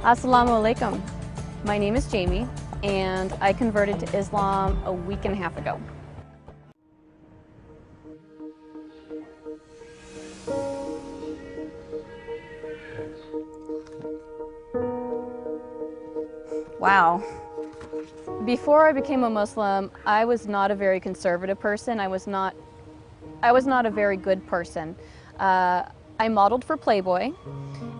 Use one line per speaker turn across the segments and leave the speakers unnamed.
Assalamu alaikum. My name is Jamie, and I converted to Islam a week and a half ago. Wow. Before I became a Muslim, I was not a very conservative person. I was not a very good person. I modeled for Playboy.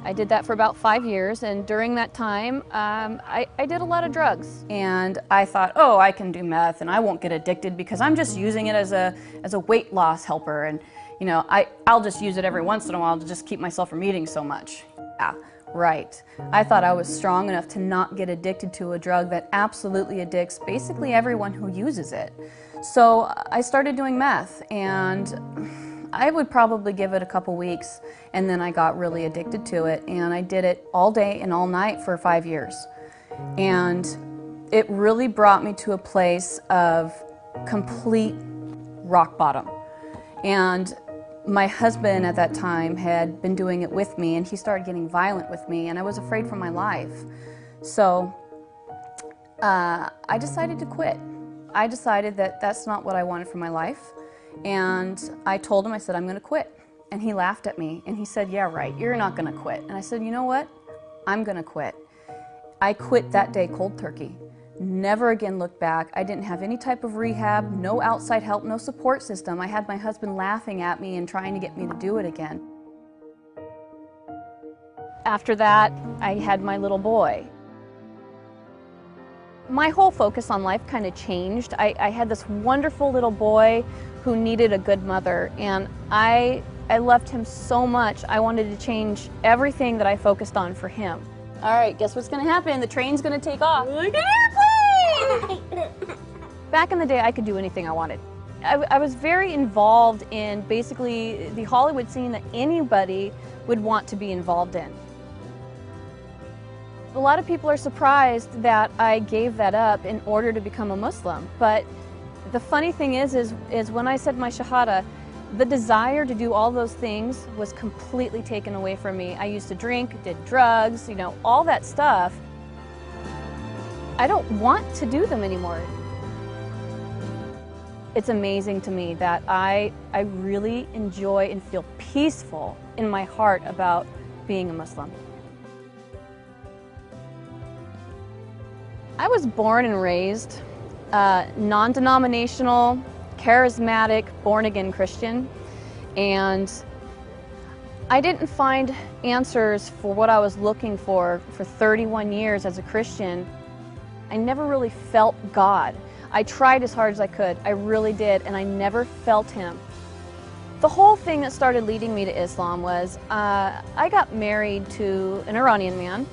I did that for about 5 years, and during that time, I did a lot of drugs. And I thought, oh, I can do meth and I won't get addicted because I'm just using it as a weight loss helper, and you know, I'll just use it every once in a while to just keep myself from eating so much. Yeah, right. I thought I was strong enough to not get addicted to a drug that absolutely addicts basically everyone who uses it. So I started doing meth, and I would probably give it a couple weeks, and then I got really addicted to it, and I did it all day and all night for 5 years. And it really brought me to a place of complete rock bottom. And my husband at that time had been doing it with me, and he started getting violent with me, and I was afraid for my life. So I decided to quit. I decided that that's not what I wanted for my life. And I told him, I said, I'm going to quit. And he laughed at me, and he said, yeah, right, you're not going to quit. And I said, you know what? I'm going to quit. I quit that day cold turkey. Never again looked back. I didn't have any type of rehab, no outside help, no support system. I had my husband laughing at me and trying to get me to do it again. After that, I had my little boy. My whole focus on life kind of changed. I had this wonderful little boy who needed a good mother, and I loved him so much. I wanted to change everything that I focused on for him. All right, guess what's going to happen? The train's going to take off. Like an airplane! Back in the day, I could do anything I wanted. I was very involved in basically the Hollywood scene that anybody would want to be involved in. A lot of people are surprised that I gave that up in order to become a Muslim, but the funny thing is when I said my Shahada, the desire to do all those things was completely taken away from me. I used to drink, did drugs, you know, all that stuff. I don't want to do them anymore. It's amazing to me that I really enjoy and feel peaceful in my heart about being a Muslim. I was born and raised non-denominational, charismatic, born-again Christian, and I didn't find answers for what I was looking for 31 years as a Christian. I never really felt God. I tried as hard as I could, I really did, and I never felt Him. The whole thing that started leading me to Islam was I got married to an Iranian man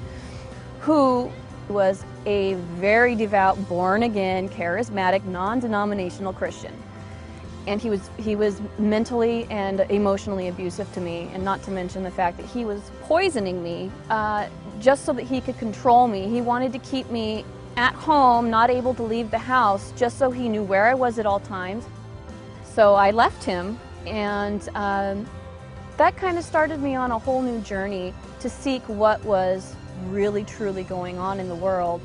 who was a very devout, born-again, charismatic, non-denominational Christian. And he was mentally and emotionally abusive to me, and not to mention the fact that he was poisoning me just so that he could control me. He wanted to keep me at home, not able to leave the house, just so he knew where I was at all times. So I left him, and that kind of started me on a whole new journey to seek what was really truly going on in the world.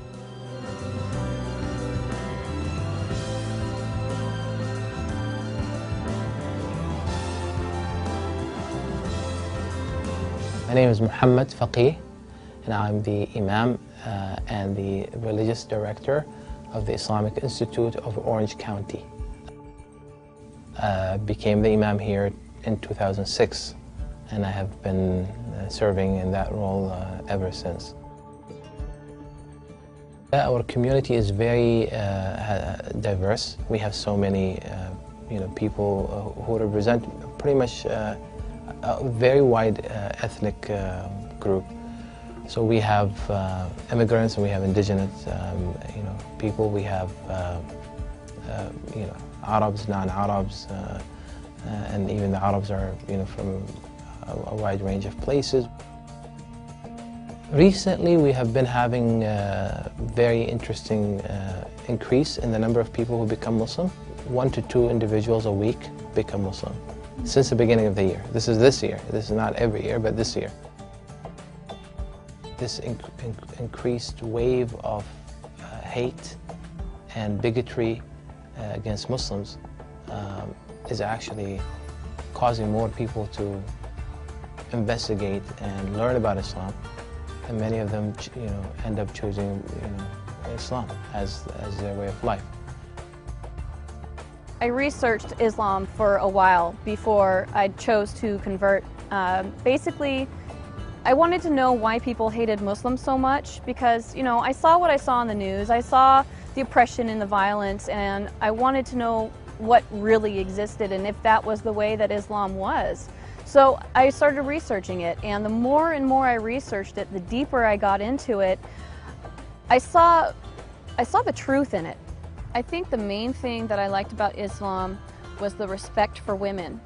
My name is Muhammad Faqih, and I'm the Imam and the Religious Director of the Islamic Institute of Orange County. Became the Imam here in 2006, and I have been serving in that role ever since. Our community is very diverse. We have so many people who represent pretty much a very wide ethnic group. So we have immigrants, and we have indigenous people. We have Arabs, non-Arabs, and even the Arabs are from a wide range of places. Recently, we have been having a very interesting increase in the number of people who become Muslim. 1 to 2 individuals a week become Muslim since the beginning of the year. This is this year. This is not every year, but this year. this increased wave of hate and bigotry against Muslims is actually causing more people to investigate and learn about Islam, and many of them, end up choosing, Islam as their way of life.
I researched Islam for a while before I chose to convert. Basically, I wanted to know why people hated Muslims so much because, I saw what I saw in the news. I saw the oppression and the violence, and I wanted to know what really existed and if that was the way that Islam was. So I started researching it, and the more and more I researched it, the deeper I got into it, I saw the truth in it. I think the main thing that I liked about Islam was the respect for women.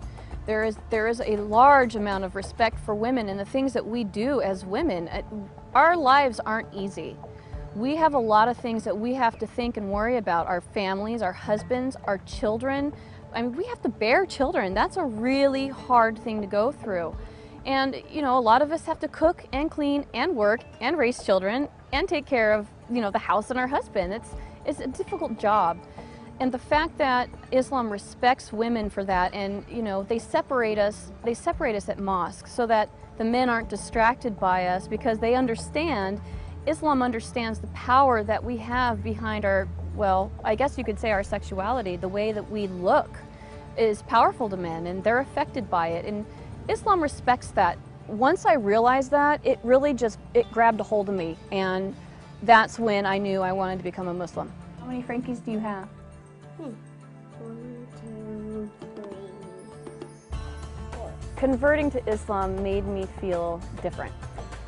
There is a large amount of respect for women and the things that we do as women. Our lives aren't easy. We have a lot of things that we have to think and worry about. Our families, our husbands, our children. I mean, we have to bear children. That's a really hard thing to go through. And, a lot of us have to cook and clean and work and raise children and take care of, the house and our husband. It's a difficult job. And the fact that Islam respects women for that, and they separate us at mosque so that the men aren't distracted by us, because they understand, Islam understands the power that we have behind our, well, I guess you could say our sexuality. The way that we look is powerful to men, and they're affected by it. And Islam respects that. Once I realized that, it really it grabbed a hold of me, and that's when I knew I wanted to become a Muslim. How many Frankies do you have?
1, 2, 3, 4.
Converting to Islam made me feel different.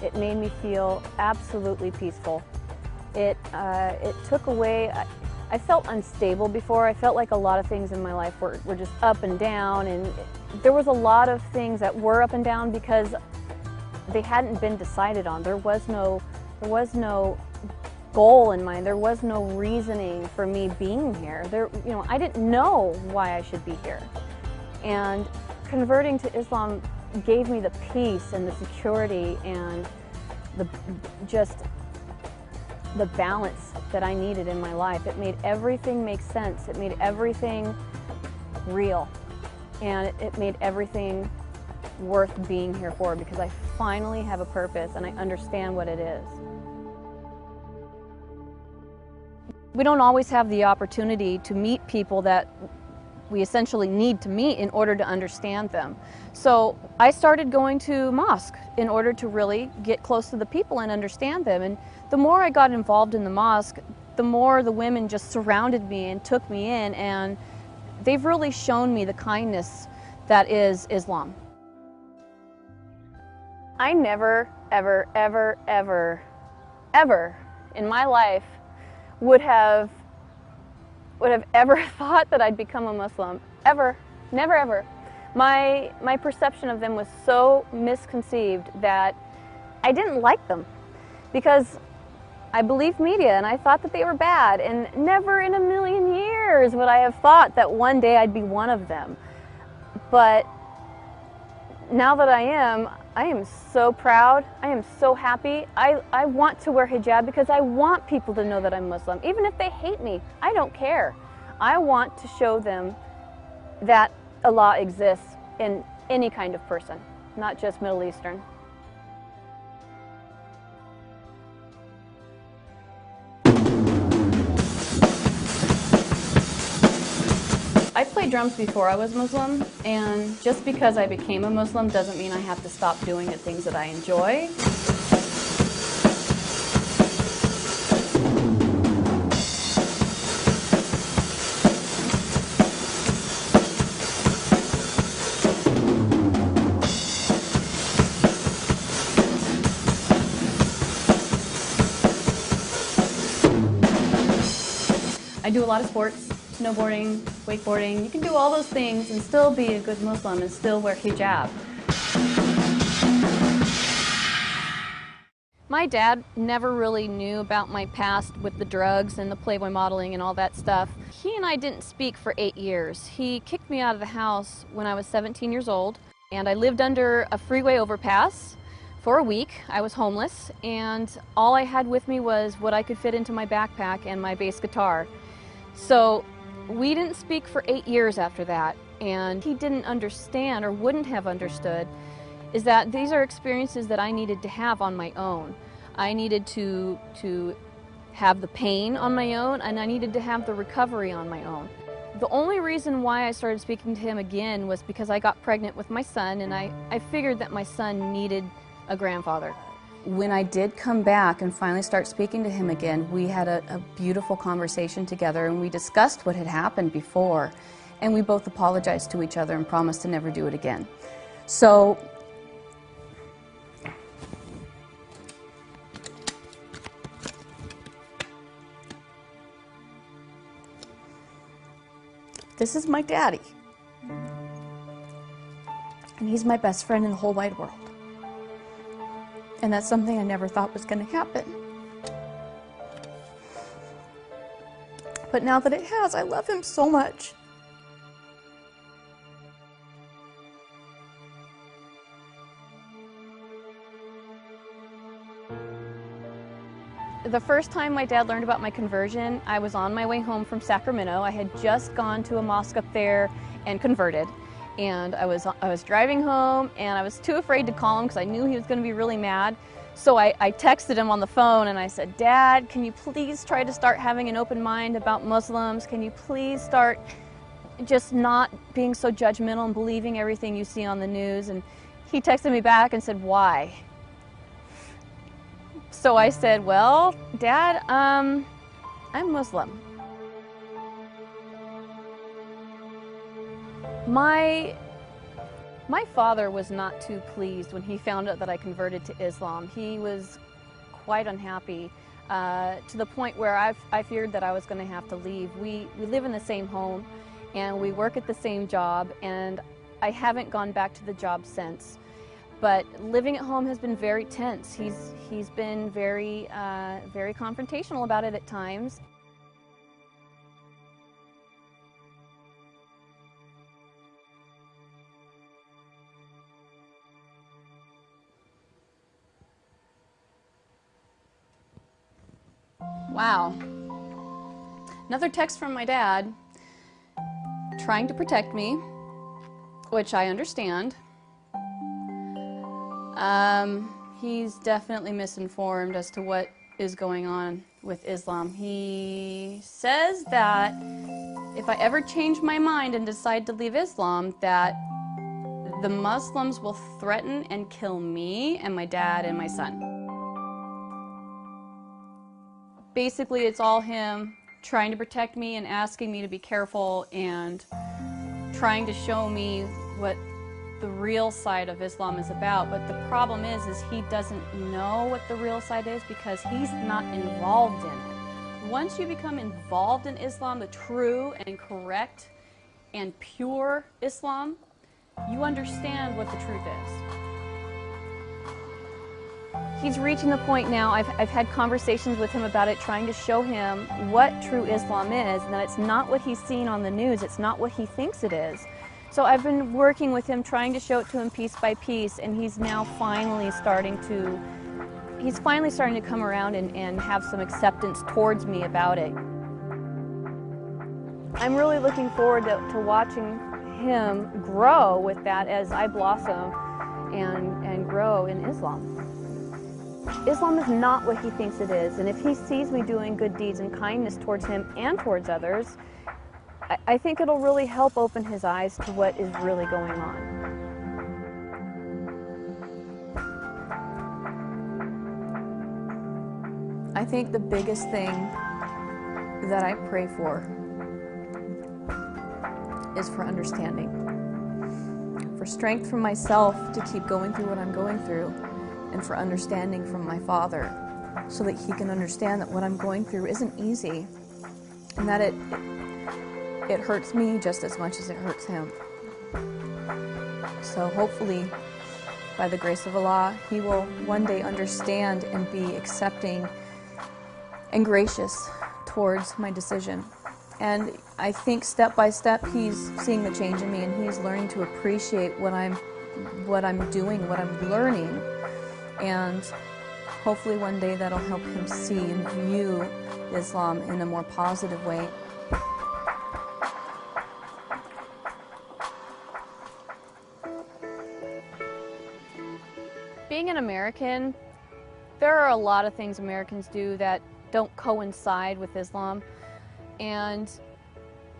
It made me feel absolutely peaceful. It took away, I felt unstable before. I felt like a lot of things in my life were just up and down, and there was a lot of things that were up and down because they hadn't been decided on. There was no goal in mind. There was no reasoning for me being here. I didn't know why I should be here. And converting to Islam gave me the peace and the security and the balance that I needed in my life. It made everything make sense. It made everything real. And it made everything worth being here for, because I finally have a purpose and I understand what it is. We don't always have the opportunity to meet people that we essentially need to meet in order to understand them. So I started going to mosque in order to really get close to the people and understand them. And the more I got involved in the mosque, the more the women just surrounded me and took me in, and they've really shown me the kindness that is Islam. I never, ever, ever, ever, ever in my life would have ever thought that I'd become a Muslim. Ever. Never, ever. My perception of them was so misconceived that I didn't like them, because I believed media and I thought that they were bad, and never in a million years would I have thought that one day I'd be one of them. But now that I am so proud. I am so happy. I want to wear hijab because I want people to know that I'm Muslim. Even if they hate me, I don't care. I want to show them that Allah exists in any kind of person, not just Middle Eastern. I played drums before I was Muslim, and just because I became a Muslim doesn't mean I have to stop doing the things that I enjoy. I do a lot of sports. Snowboarding, wakeboarding. You can do all those things and still be a good Muslim and still wear hijab. My dad never really knew about my past with the drugs and the Playboy modeling and all that stuff. He and I didn't speak for 8 years. He kicked me out of the house when I was 17 years old, and I lived under a freeway overpass For a week, I was homeless, and all I had with me was what I could fit into my backpack and my bass guitar. So we didn't speak for 8 years after that, and he didn't understand, or wouldn't have understood, is that these are experiences that I needed to have on my own. I needed to have the pain on my own, and I needed to have the recovery on my own. The only reason why I started speaking to him again was because I got pregnant with my son, and I figured that my son needed a grandfather. When I did come back and finally start speaking to him again, we had a beautiful conversation together, and we discussed what had happened before, and we both apologized to each other and promised to never do it again. So this is my daddy, and he's my best friend in the whole wide world. And that's something I never thought was going to happen. But now that it has, I love him so much. The first time my dad learned about my conversion, I was on my way home from Sacramento. I had just gone to a mosque up there and converted. And I was driving home, and I was too afraid to call him because I knew he was going to be really mad. So I texted him on the phone, and I said, "Dad, can you please try to start having an open mind about Muslims? Can you please start just not being so judgmental and believing everything you see on the news?" And he texted me back and said, "Why?" So I said, "Well, Dad, I'm Muslim." My father was not too pleased when he found out that I converted to Islam. He was quite unhappy to the point where I feared that I was going to have to leave. We live in the same home, and we work at the same job, and I haven't gone back to the job since. But living at home has been very tense. He's been very confrontational about it at times. Wow. Another text from my dad, trying to protect me, which I understand. He's definitely misinformed as to what is going on with Islam. He says that if I ever change my mind and decide to leave Islam, that the Muslims will threaten and kill me and my dad and my son. Basically, it's all him trying to protect me and asking me to be careful and trying to show me what the real side of Islam is about. But the problem is he doesn't know what the real side is because he's not involved in it. Once you become involved in Islam, the true and correct and pure Islam, you understand what the truth is. He's reaching the point now, I've had conversations with him about it, trying to show him what true Islam is, and that it's not what he's seen on the news, it's not what he thinks it is. So I've been working with him, trying to show it to him piece by piece, and he's now finally starting to come around and have some acceptance towards me about it. I'm really looking forward to watching him grow with that as I blossom and grow in Islam. Islam is not what he thinks it is, and if he sees me doing good deeds and kindness towards him and towards others, I think it'll really help open his eyes to what is really going on. I think the biggest thing that I pray for is for understanding, for strength from myself to keep going through what I'm going through, and for understanding from my Father so that he can understand that what I'm going through isn't easy and that it hurts me just as much as it hurts him. So hopefully, by the grace of Allah, he will one day understand and be accepting and gracious towards my decision. And I think step by step he's seeing the change in me, and he's learning to appreciate what I'm doing, what I'm learning, and hopefully one day that'll help him see and view Islam in a more positive way. Being an American, there are a lot of things Americans do that don't coincide with Islam, and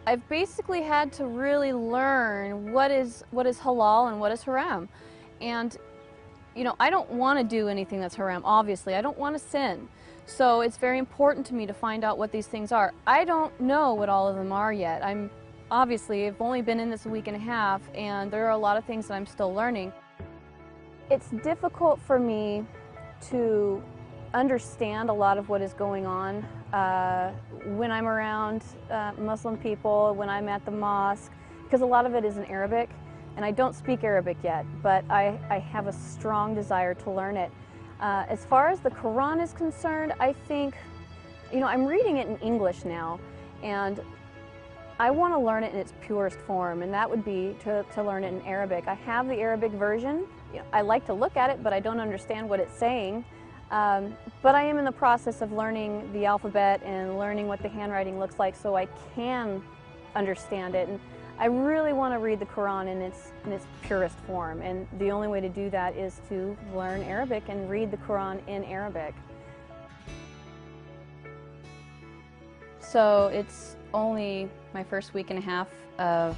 I've basically had to really learn what is halal and what is haram. And you know, I don't want to do anything that's haram, obviously. I don't want to sin. So it's very important to me to find out what these things are. I don't know what all of them are yet. I've only been in this a week and a half, and there are a lot of things that I'm still learning. It's difficult for me to understand a lot of what is going on when I'm around Muslim people, when I'm at the mosque, because a lot of it is in Arabic, and I don't speak Arabic yet, but I have a strong desire to learn it. As far as the Quran is concerned, I think, you know, I'm reading it in English now, and I want to learn it in its purest form, and that would be to learn it in Arabic. I have the Arabic version. You know, I like to look at it, but I don't understand what it's saying. But I am in the process of learning the alphabet and learning what the handwriting looks like so I can understand it. And I really want to read the Quran in its purest form, and the only way to do that is to learn Arabic and read the Quran in Arabic. So it's only my first week and a half of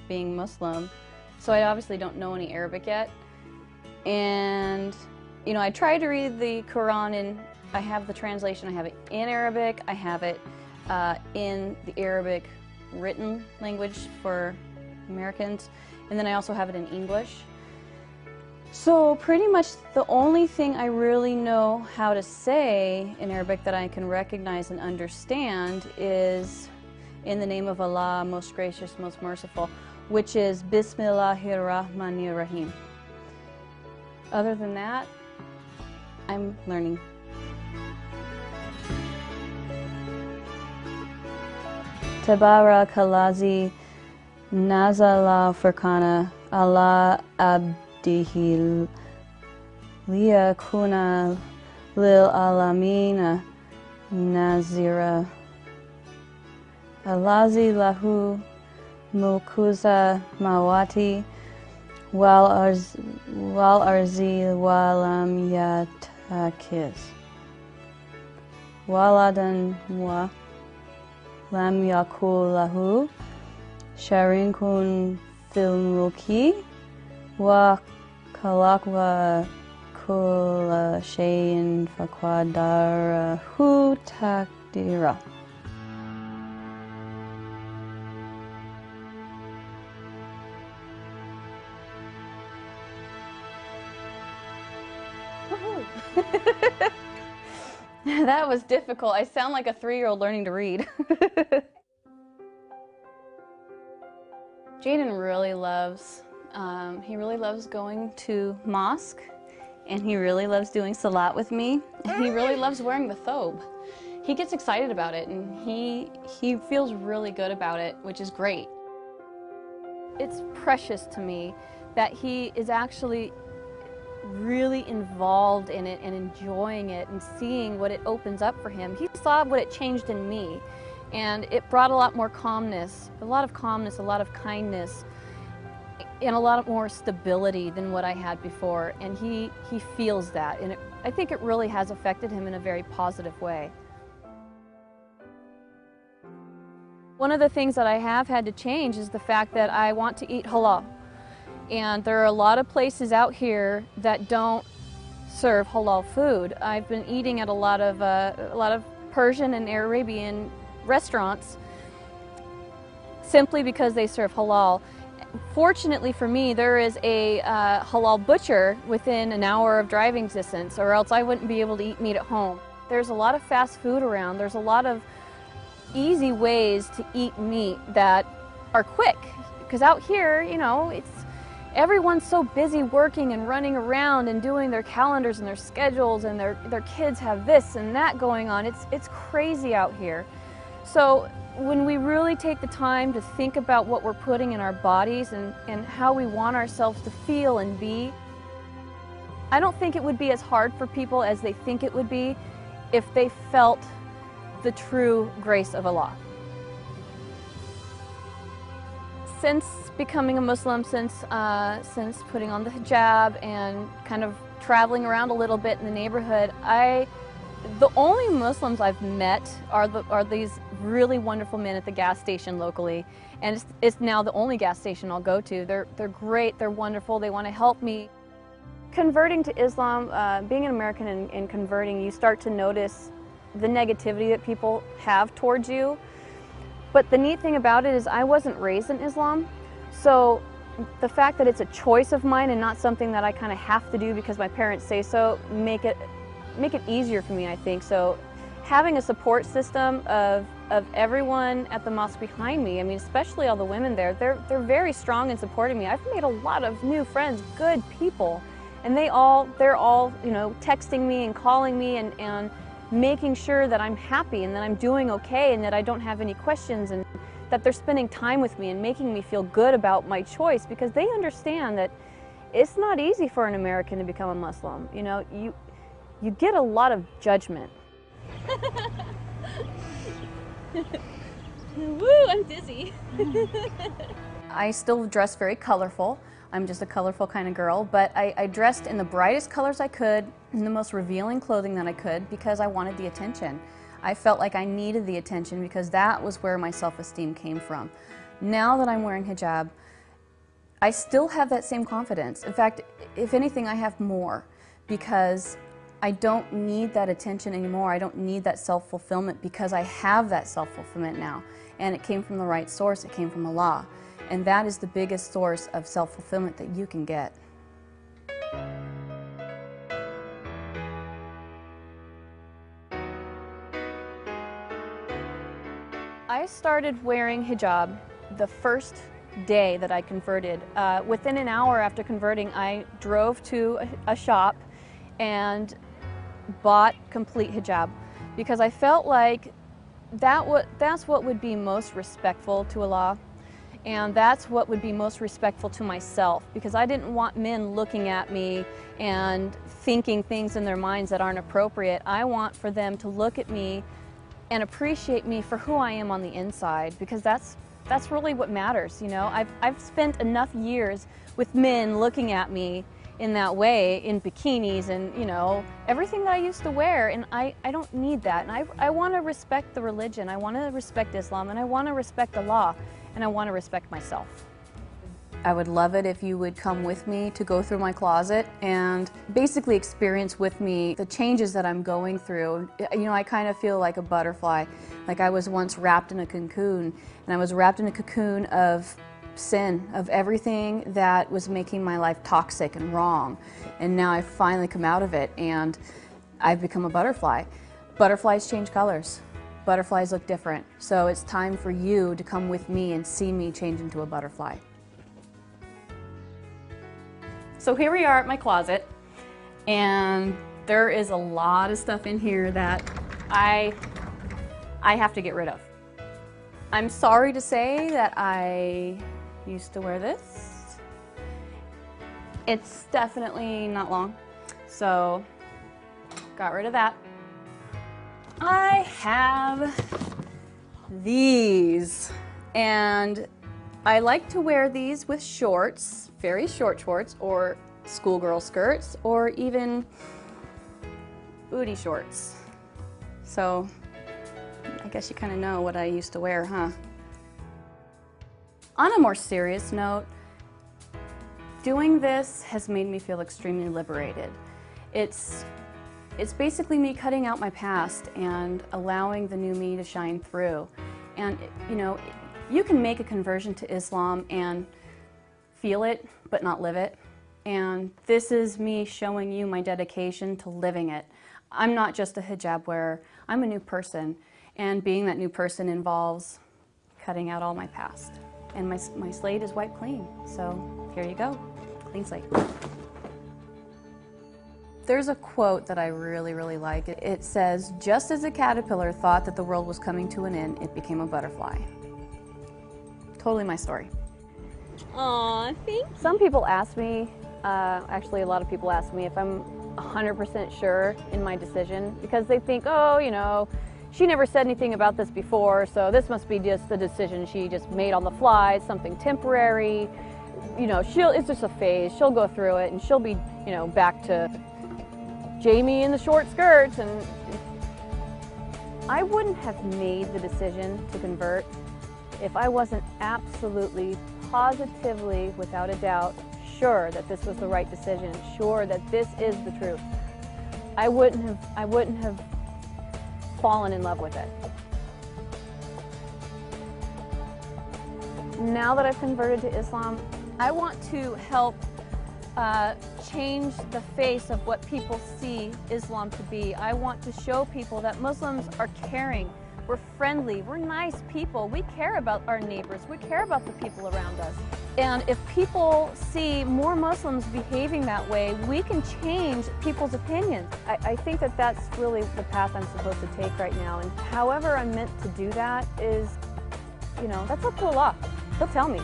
being Muslim, so I obviously don't know any Arabic yet. And you know, I try to read the Quran, and I have the translation. I have it in Arabic, I have it in the Arabic written language for Americans, and then I also have it in English. So pretty much the only thing I really know how to say in Arabic that I can recognize and understand is in the name of Allah, most gracious, most merciful, which is Bismillahir Rahmanir Rahim. Other than that, I'm learning. Tabarakalazi nazala furqana ala abdihi liyakuna lil alamina nazira alazi lahu mulkuza mawati wal arzi walam yatakiz waladan wa lam yakul lahu sharikun fil mulki wa khalaq wa kulla shay'in faqadarahu taqdira. That was difficult. I sound like a 3-year-old learning to read. Jaden really loves, he really loves going to mosque, and he really loves doing salat with me, and he really loves wearing the thobe. He gets excited about it, and he feels really good about it, which is great. It's precious to me that he is actually really involved in it and enjoying it and seeing what it opens up for him. He saw what it changed in me, and it brought a lot more calmness, a lot of kindness, and a lot more stability than what I had before, and he feels that, and I think it really has affected him in a very positive way. One of the things that I have had to change is the fact that I want to eat halal. And there are a lot of places out here that don't serve halal food. I've been eating at a lot of Persian and Arabian restaurants simply because they serve halal. Fortunately for me, there is a halal butcher within an hour of driving distance, or else I wouldn't be able to eat meat at home. There's a lot of fast food around. There's a lot of easy ways to eat meat that are quick, because out here, you know, everyone's so busy working and running around and doing their calendars and their schedules, and their kids have this and that going on. It's crazy out here. So when we really take the time to think about what we're putting in our bodies and how we want ourselves to feel and be, I don't think it would be as hard for people as they think it would be if they felt the true grace of Allah. Since becoming a Muslim, since putting on the hijab and kind of traveling around a little bit in the neighborhood, the only Muslims I've met are these really wonderful men at the gas station locally, and it's now the only gas station I'll go to. They're great, they're wonderful, they want to help me. Converting to Islam, being an American and converting, you start to notice the negativity that people have towards you. But the neat thing about it is I wasn't raised in Islam, so the fact that it's a choice of mine and not something that I kind of have to do because my parents say so, make it easier for me, I think. So having a support system of everyone at the mosque behind me, I mean, especially all the women there, they're very strong in supporting me. I've made a lot of new friends, good people, and they're all, you know, texting me and calling me and making sure that I'm happy and that I'm doing okay and that I don't have any questions, and that they're spending time with me and making me feel good about my choice, because they understand that it's not easy for an American to become a Muslim. You know, you get a lot of judgment.
Woo, I'm dizzy.
I still dress very colorful. I'm just a colorful kind of girl, but I dressed in the brightest colors I could, in the most revealing clothing that I could, because I wanted the attention. I felt like I needed the attention because that was where my self-esteem came from. Now that I'm wearing hijab, I still have that same confidence. In fact, if anything, I have more, because I don't need that attention anymore. I don't need that self-fulfillment, because I have that self-fulfillment now. And it came from the right source. It came from Allah. And that is the biggest source of self-fulfillment that you can get. I started wearing hijab the first day that I converted. Within an hour after converting, I drove to a shop and bought complete hijab, because I felt like that's what would be most respectful to Allah, and that's what would be most respectful to myself, because I didn't want men looking at me and thinking things in their minds that aren't appropriate. I want for them to look at me and appreciate me for who I am on the inside, because that's really what matters, you know. I've spent enough years with men looking at me in that way, in bikinis and, you know, everything that I used to wear, and I don't need that. And I want to respect the religion, I want to respect Islam, and I want to respect Allah, and I want to respect myself. I would love it if you would come with me to go through my closet and basically experience with me the changes that I'm going through. You know, I kind of feel like a butterfly. Like I was once wrapped in a cocoon, and I was wrapped in a cocoon of sin, of everything that was making my life toxic and wrong. And now I've finally come out of it, and I've become a butterfly. Butterflies change colors. Butterflies look different. So it's time for you to come with me and see me change into a butterfly. So here we are at my closet, and there is a lot of stuff in here that I have to get rid of. I'm sorry to say that I used to wear this. It's definitely not long, so got rid of that. I have these, and I like to wear these with shorts, very short shorts, or schoolgirl skirts, or even booty shorts. So I guess you kind of know what I used to wear, huh? On a more serious note, doing this has made me feel extremely liberated. It's basically me cutting out my past and allowing the new me to shine through. And, you know, you can make a conversion to Islam and feel it, but not live it. And this is me showing you my dedication to living it. I'm not just a hijab wearer, I'm a new person. And being that new person involves cutting out all my past. And my slate is wiped clean. So here you go, clean slate. There's a quote that I really, really like. It says, "Just as a caterpillar thought that the world was coming to an end, it became a butterfly." Totally my story.
Aw, thank you.
Some people ask me, Actually, a lot of people ask me if I'm 100% sure in my decision, because they think, oh, you know, she never said anything about this before, so this must be just the decision she just made on the fly, something temporary. You know, it's just a phase. She'll go through it and she'll be, you know, back to Jamie in the short skirts. And I wouldn't have made the decision to convert if I wasn't absolutely, positively, without a doubt, sure that this was the right decision, sure that this is the truth. I wouldn't have fallen in love with it. Now that I've converted to Islam, I want to help change the face of what people see Islam to be. I want to show people that Muslims are caring, we're friendly, we're nice people, we care about our neighbors, we care about the people around us. And if people see more Muslims behaving that way, we can change people's opinions. I think that that's really the path I'm supposed to take right now. And however I'm meant to do that is, you know, that's up to Allah. He'll tell me.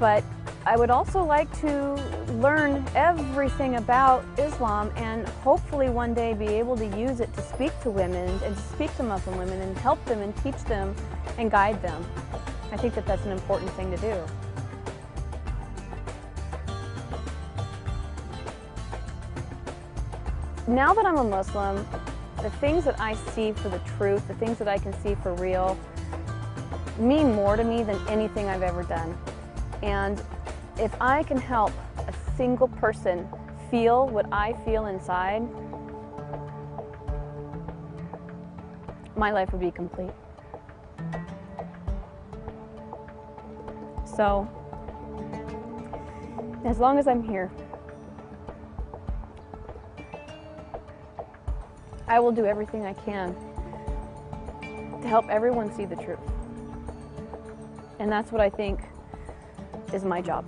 But I would also like to learn everything about Islam and hopefully one day be able to use it to speak to women and to speak to Muslim women and help them and teach them and guide them. I think that that's an important thing to do. Now that I'm a Muslim, the things that I see for the truth, the things that I can see for real, mean more to me than anything I've ever done. And if I can help a single person feel what I feel inside, my life would be complete. So, as long as I'm here, I will do everything I can to help everyone see the truth. And that's what I think is my job.